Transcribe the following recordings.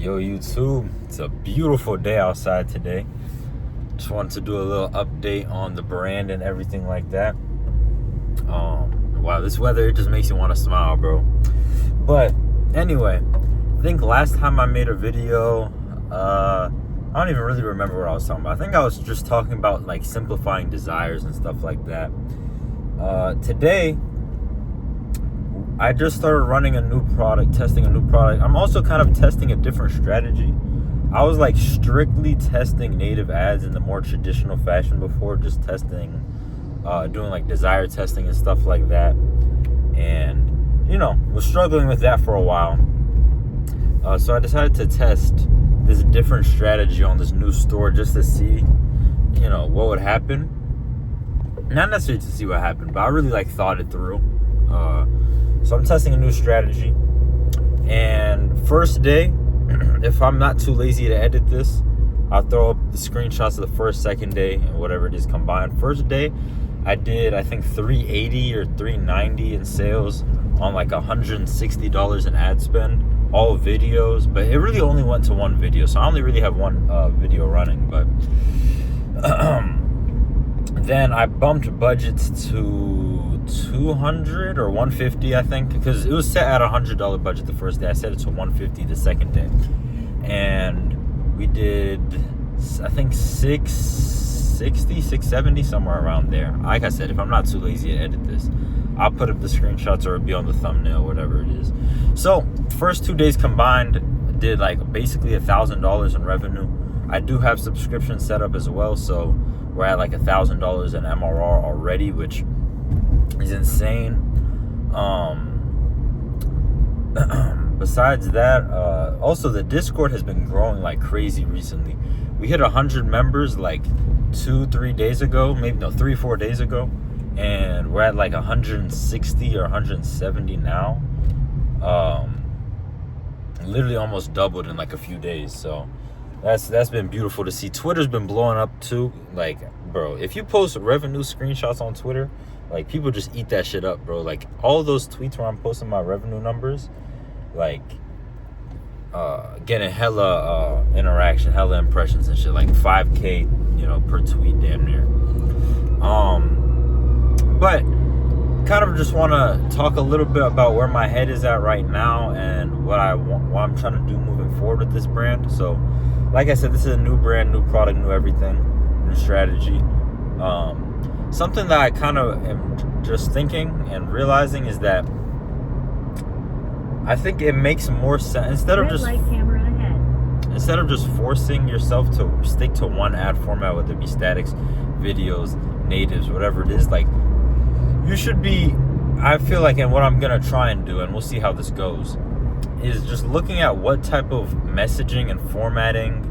Yo, YouTube, it's a beautiful day outside today. Just wanted to do a little update on the brand and everything like that. Wow, this weather, it just makes you want to smile, bro. But anyway, I think last time I made a video, I don't even really remember what I was talking about. I think I was just talking about like simplifying desires and stuff like that. Today, I just started running a new product, testing a new product. I'm also kind of testing a different strategy. I was like strictly testing native ads in the more traditional fashion before, just testing, doing like desire testing and stuff like that. And, was struggling with that for a while. So I decided to test this different strategy on this new store just to see, what would happen. Not necessarily to see what happened, but I really thought it through. So I'm testing a new strategy, and first day, if I'm not too lazy to edit this, I'll throw up the screenshots of the first, second day, and whatever it is combined. First day, I did, I think, $380 or $390 in sales on like $160 in ad spend, all videos, but it really only went to one video, so I only really have one video running. But then I bumped budgets to $200 or $150, I think, because it was set at $100 budget the first day. I set it to $150 the second day, and we did, I think, $660, $670, somewhere around there. Like I said, if I'm not too lazy to edit this, I'll put up the screenshots or it'll be on the thumbnail, whatever it is. So first 2 days combined, did like basically $1,000 in revenue. I do have subscriptions set up as well, so we're at like $1,000 in MRR already, which is insane. Besides that, also the Discord has been growing like crazy recently. We hit 100 members like 3 days ago, maybe no, 3-4 days ago, and we're at like 160 or 170 now. Literally almost doubled in like a few days. So that's been beautiful to see. Twitter's been blowing up too. Like, bro, if you post revenue screenshots on Twitter, like, people just eat that shit up, bro. Like, all those tweets where I'm posting my revenue numbers, like, getting hella interaction, hella impressions and shit, like 5K, per tweet, damn near. But kind of just want to talk a little bit about where my head is at right now and what I'm trying to do moving forward with this brand. So, like I said, this is a new brand, new product, new everything, new strategy. Something that I kind of am just thinking and realizing is that I think it makes more sense instead of just forcing yourself to stick to one ad format, whether it be statics, videos, natives, whatever it is. Like, you should be, I feel like, and what I'm gonna try and do, and we'll see how this goes, is just looking at what type of messaging and formatting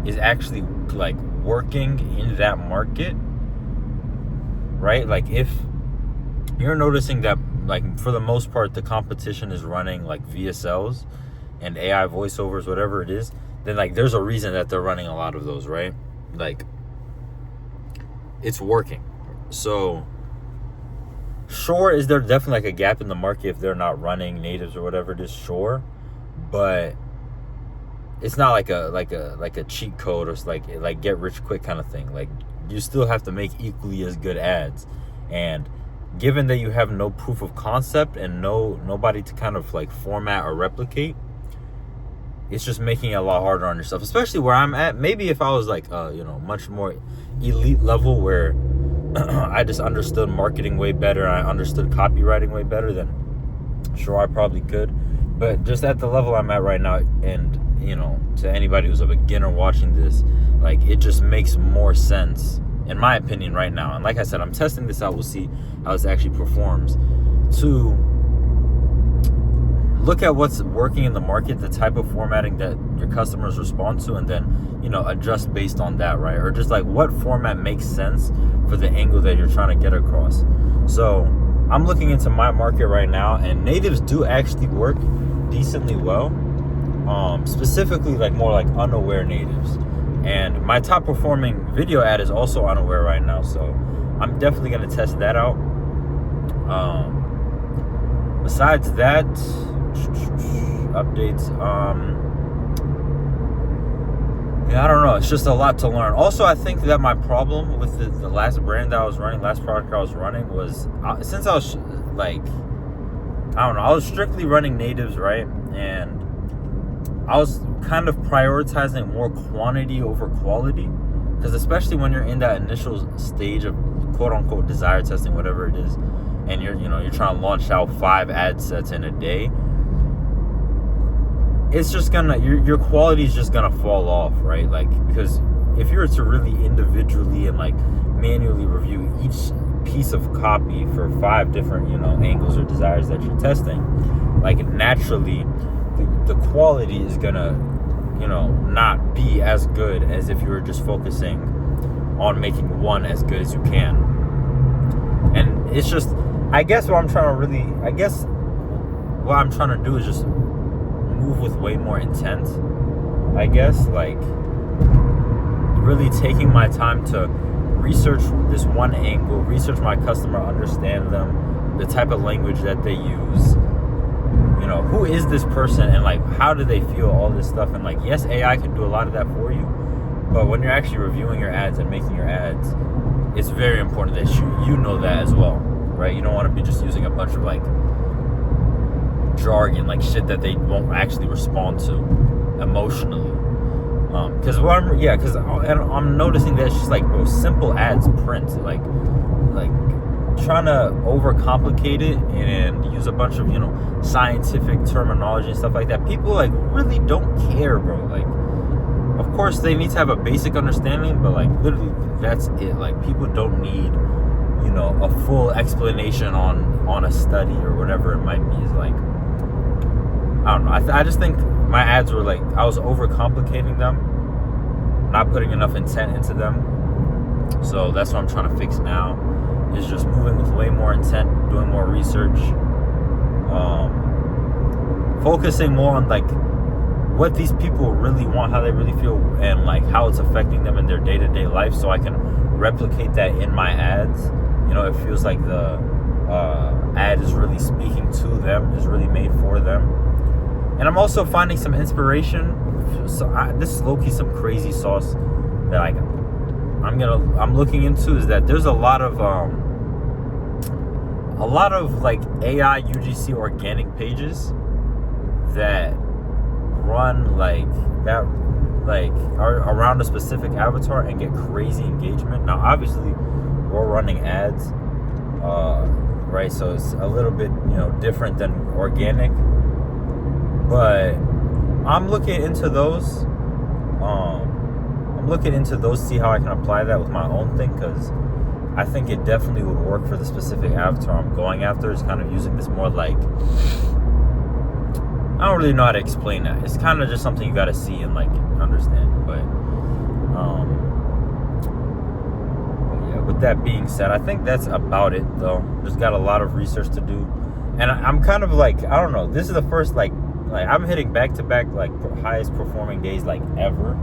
is actually like working in that market. Right? Like, if you're noticing that, like, for the most part, the competition is running like VSLs and AI voiceovers, whatever it is, then like there's a reason that they're running a lot of those, right? Like, it's working. So sure, is there definitely like a gap in the market if they're not running natives or whatever it is? Sure, but it's not like a cheat code or like get rich quick kind of thing. Like, you still have to make equally as good ads, and given that you have no proof of concept and nobody to kind of like format or replicate, it's just making it a lot harder on yourself, especially where I'm at. Maybe if I was like much more elite level where I just understood marketing way better, I understood copywriting way better, then sure, I probably could. But just at the level I'm at right now, and to anybody who's a beginner watching this, like, it just makes more sense, in my opinion, right now. And like I said, I'm testing this out. We'll see how this actually performs. To look at what's working in the market, the type of formatting that your customers respond to, and then, adjust based on that, right? Or just like what format makes sense for the angle that you're trying to get across. So I'm looking into my market right now, and natives do actually work decently well. Specifically like more like unaware natives, and my top performing video ad is also unaware right now, so I'm definitely going to test that out. Besides that, updates, Yeah, I don't know. It's just a lot to learn. Also, I think that my problem with the last brand that I was running, last product I was running was, since I was like, I don't know, I was strictly running natives, right? And I was kind of prioritizing more quantity over quality, because especially when you're in that initial stage of quote unquote desire testing, whatever it is, and you're trying to launch out 5 ad sets in a day, it's just gonna, your quality is just gonna fall off, right? Like, because if you were to really individually and like manually review each piece of copy for 5 different, angles or desires that you're testing, like naturally the quality is gonna, not be as good as if you were just focusing on making one as good as you can. And it's just, I guess what I'm trying to do is just move with way more intent, I guess, like really taking my time to research this one angle, research my customer, understand them, the type of language that they use, who is this person, and like how do they feel, all this stuff. And like, yes, AI can do a lot of that for you, but when you're actually reviewing your ads and making your ads, it's very important that you know that as well, right? You don't want to be just using a bunch of like jargon, like shit that they won't actually respond to emotionally. Because I'm noticing that it's just like, bro, simple ads print, like trying to overcomplicate it and use a bunch of scientific terminology and stuff like that. People like really don't care, bro. Like, of course they need to have a basic understanding, but like literally that's it. Like, people don't need a full explanation on a study or whatever it might be. Is like, I don't know. I just think my ads were like, I was overcomplicating them, not putting enough intent into them. So that's what I'm trying to fix now, is just moving with way more intent, doing more research, focusing more on like what these people really want, how they really feel, and like how it's affecting them in their day-to-day life, so I can replicate that in my ads. It feels like the ad is really speaking to them, is really made for them. And I'm also finding some inspiration. So this is low-key some crazy sauce that I'm looking into, is that there's a lot of like AI UGC organic pages that run like that, like are around a specific avatar and get crazy engagement. Now obviously we're running ads, right? So it's a little bit different than organic. But I'm looking into those. See how I can apply that with my own thing, because I think it definitely would work for the specific avatar I'm going after. It's kind of using this more like, I don't really know how to explain that. It's kind of just something you got to see and like understand. But yeah, with that being said, I think that's about it though. Just got a lot of research to do, and I'm kind of like, I don't know, this is the first like I'm hitting back-to-back like highest performing days like ever.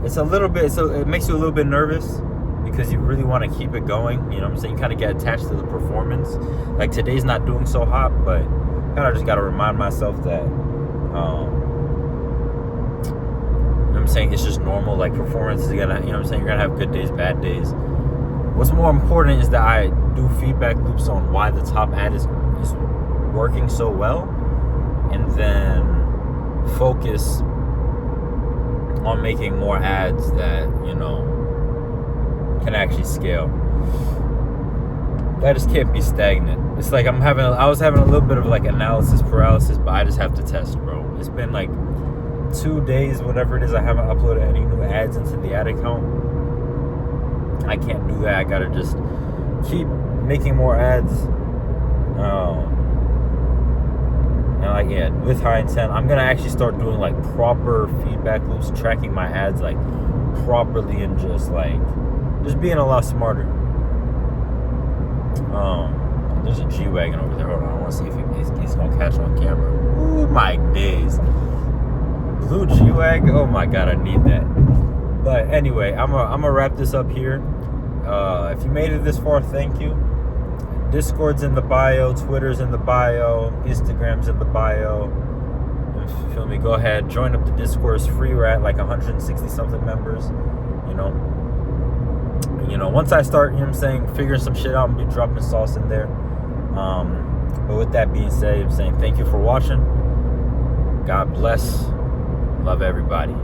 It's a little bit, so it makes you a little bit nervous because you really want to keep it going. You know what I'm saying? You kind of get attached to the performance. Like today's not doing so hot, but kind of just got to remind myself that, you know what I'm saying, it's just normal. Like performance is gonna, you know what I'm saying, you're gonna have good days, bad days. What's more important is that I do feedback loops on why the top ad is working so well, and then focus on making more ads that can actually scale. I just can't be stagnant. It's like I was having a little bit of like analysis paralysis, but I just have to test, bro. It's been like 2 days, whatever it is, I haven't uploaded any new ads into the ad account. I can't do that. I gotta just keep making more ads. And like, yeah, with high intent, I'm gonna actually start doing like proper feedback loops, tracking my ads like properly, and just being a lot smarter. There's a G-Wagon over there. Hold on, I want to see if he's gonna catch on camera. Ooh, my days. Blue G-Wagon. Oh my god, I need that. But anyway, I'm gonna wrap this up here. If you made it this far, thank you. Discord's in the bio, Twitter's in the bio, Instagram's in the bio. You know what Feel me? Go ahead, join up the Discord. It's free. We're at like 160 something members. Once I start, figuring some shit out and be dropping sauce in there. But with that being said, I'm saying thank you for watching. God bless. Love everybody.